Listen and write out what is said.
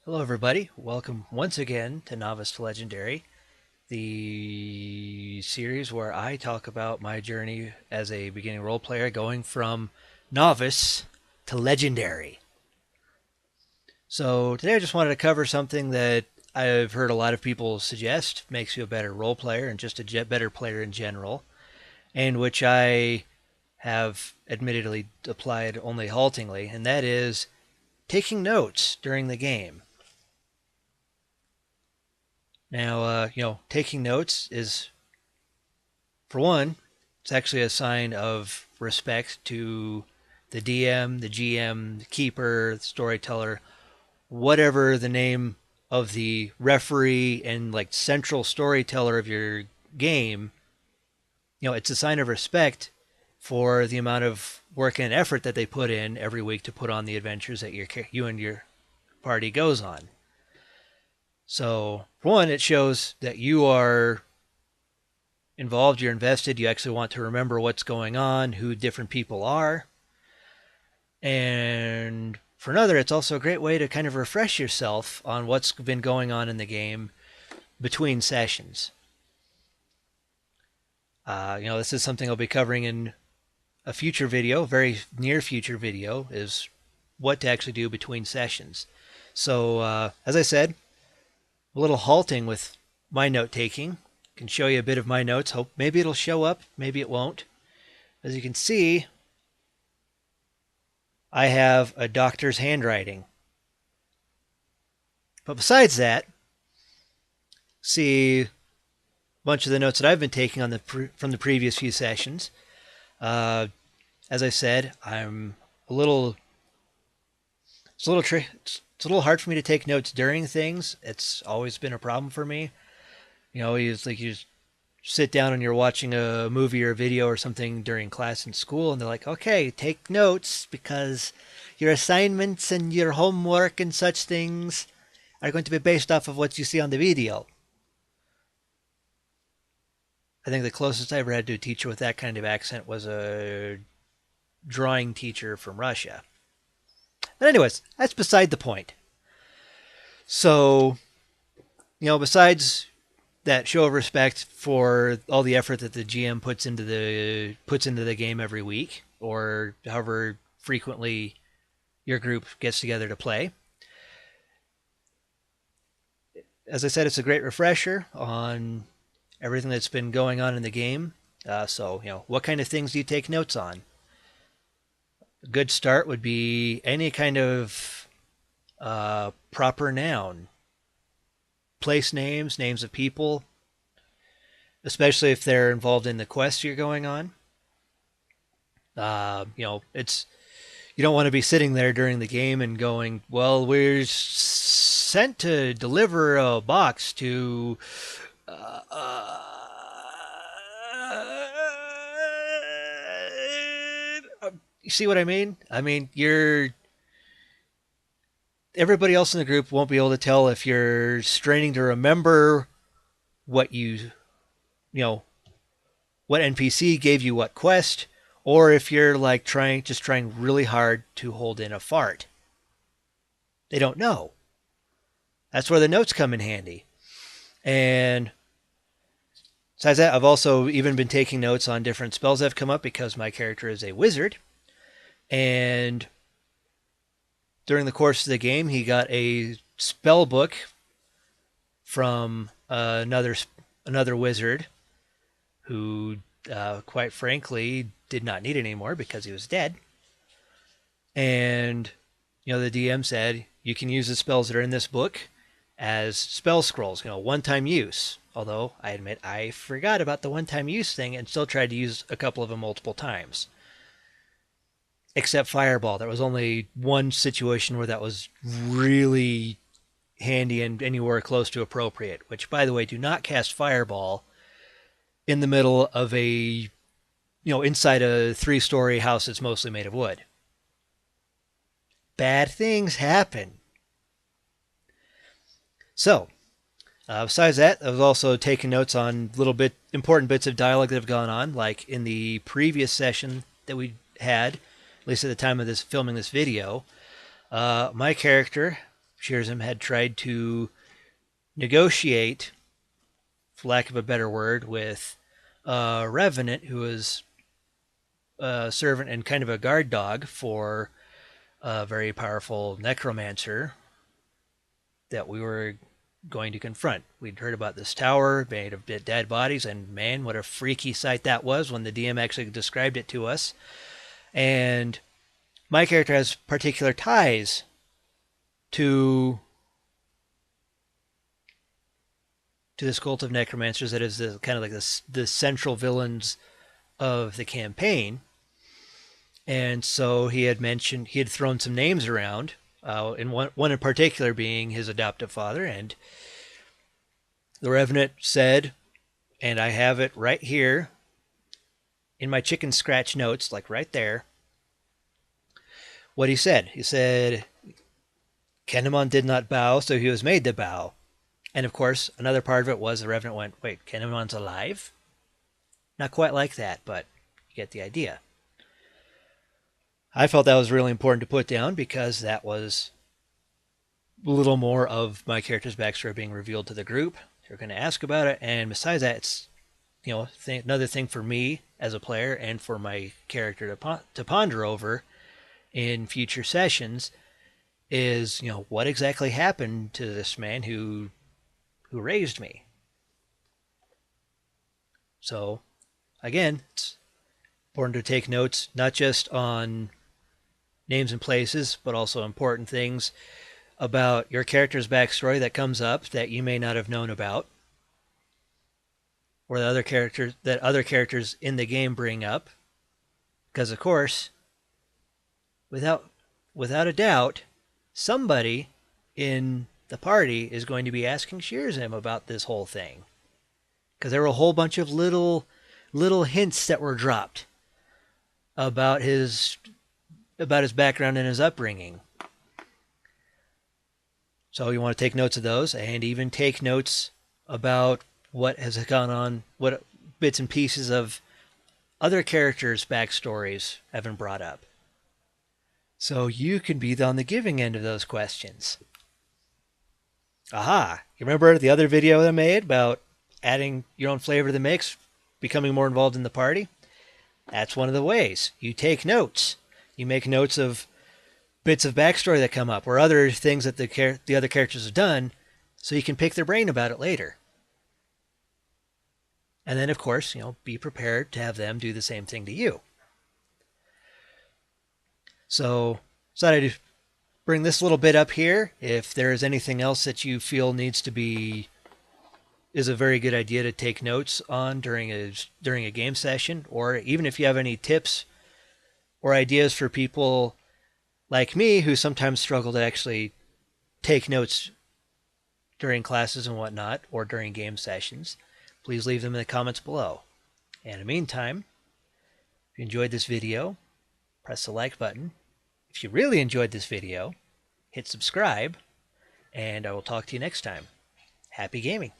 Hello, everybody. Welcome once again to Novice to Legendary, the series where I talk about my journey as a beginning role player going from novice to legendary. So, today I just wanted to cover something that I've heard a lot of people suggest makes you a better role player and just a better player in general, and which I have admittedly applied only haltingly, and that is taking notes during the game. Now, taking notes is, for one, it's actually a sign of respect to the DM, the GM, the keeper, the storyteller, whatever the name of the referee and like central storyteller of your game. It's a sign of respect for the amount of work and effort that they put in every week to put on the adventures that you and your party goes on. So, for one, it shows that you are involved, you're invested, you actually want to remember what's going on, who different people are. And for another, it's also a great way to kind of refresh yourself on what's been going on in the game between sessions. This is something I'll be covering in a future video, very near future video, is what to actually do between sessions. So, as I said, a little halting with my note taking. Can show you a bit of my notes. Hope maybe it'll show up, maybe it won't. As you can see, I have a doctor's handwriting. But besides that, see a bunch of the notes that I've been taking on from the previous few sessions. As I said, I'm a little. It's a little hard for me to take notes during things. It's always been a problem for me. You just sit down and you're watching a movie or a video or something during class in school, and they're like, okay, take notes because your assignments and your homework and such things are going to be based off of what you see on the video. I think the closest I ever had to a teacher with that kind of accent was a drawing teacher from Russia. But anyways, that's beside the point. So, besides that show of respect for all the effort that the GM puts into the game every week, or however frequently your group gets together to play. As I said, it's a great refresher on everything that's been going on in the game. What kind of things do you take notes on? A good start would be any kind of proper noun, place names, names of people, especially if they're involved in the quest you're going on. It's you don't want to be sitting there during the game and going, well, we're sent to deliver a box to you see what I mean? I mean, everybody else in the group won't be able to tell if you're straining to remember what what NPC gave you what quest, or if you're like trying really hard to hold in a fart. They don't know. That's where the notes come in handy. And besides that, I've also even been taking notes on different spells that have come up because my character is a wizard. And during the course of the game, he got a spell book from another wizard who, quite frankly, did not need it anymore because he was dead. And, the DM said, you can use the spells that are in this book as spell scrolls, one-time use. Although, I admit, I forgot about the one-time use thing and still tried to use a couple of them multiple times. Except Fireball. There was only one situation where that was really handy and anywhere close to appropriate. Which, by the way, do not cast Fireball in the middle of inside a 3-story house that's mostly made of wood. Bad things happen. So, besides that, I was also taking notes on important bits of dialogue that have gone on, like in the previous session that we had, at least at the time of filming this video. My character Shearsm had tried to negotiate, for lack of a better word, with a revenant who was a servant and kind of a guard dog for a very powerful necromancer that we were going to confront. We'd heard about this tower made of dead bodies, and man, what a freaky sight that was when the DM actually described it to us. And my character has particular ties to this cult of necromancers that is kind of like the central villains of the campaign. And so he had thrown some names around, and one in particular being his adoptive father. And the Revenant said, and I have it right here in my chicken scratch notes, like right there, what he said. He said, Kennemon did not bow, so he was made to bow. And of course, another part of it was the Revenant went, wait, Kennemon's alive? Not quite like that, but you get the idea. I felt that was really important to put down because that was a little more of my character's backstory being revealed to the group. They're going to ask about it, and besides that, it's another thing for me as a player and for my character to ponder over in future sessions is, what exactly happened to this man who raised me. So, again, it's important to take notes, not just on names and places, but also important things about your character's backstory that comes up that you may not have known about, or that other characters in the game bring up. Because, of course, without a doubt, somebody in the party is going to be asking Shearsm about this whole thing. Because there were a whole bunch of little hints that were dropped about his background and his upbringing. So you want to take notes of those, and even take notes about what has gone on, what bits and pieces of other characters' backstories have been brought up. So you can be on the giving end of those questions. Aha! You remember the other video that I made about adding your own flavor to the mix, becoming more involved in the party? That's one of the ways. You take notes. You make notes of bits of backstory that come up or other things that the other characters have done, so you can pick their brain about it later. And then, of course, be prepared to have them do the same thing to you. So, decided to bring this little bit up here. If there is anything else that you feel is a very good idea to take notes on during a game session, or even if you have any tips or ideas for people like me who sometimes struggle to actually take notes during classes and whatnot, or during game sessions, please leave them in the comments below. And in the meantime, if you enjoyed this video, press the like button. If you really enjoyed this video, hit subscribe, and I will talk to you next time. Happy gaming!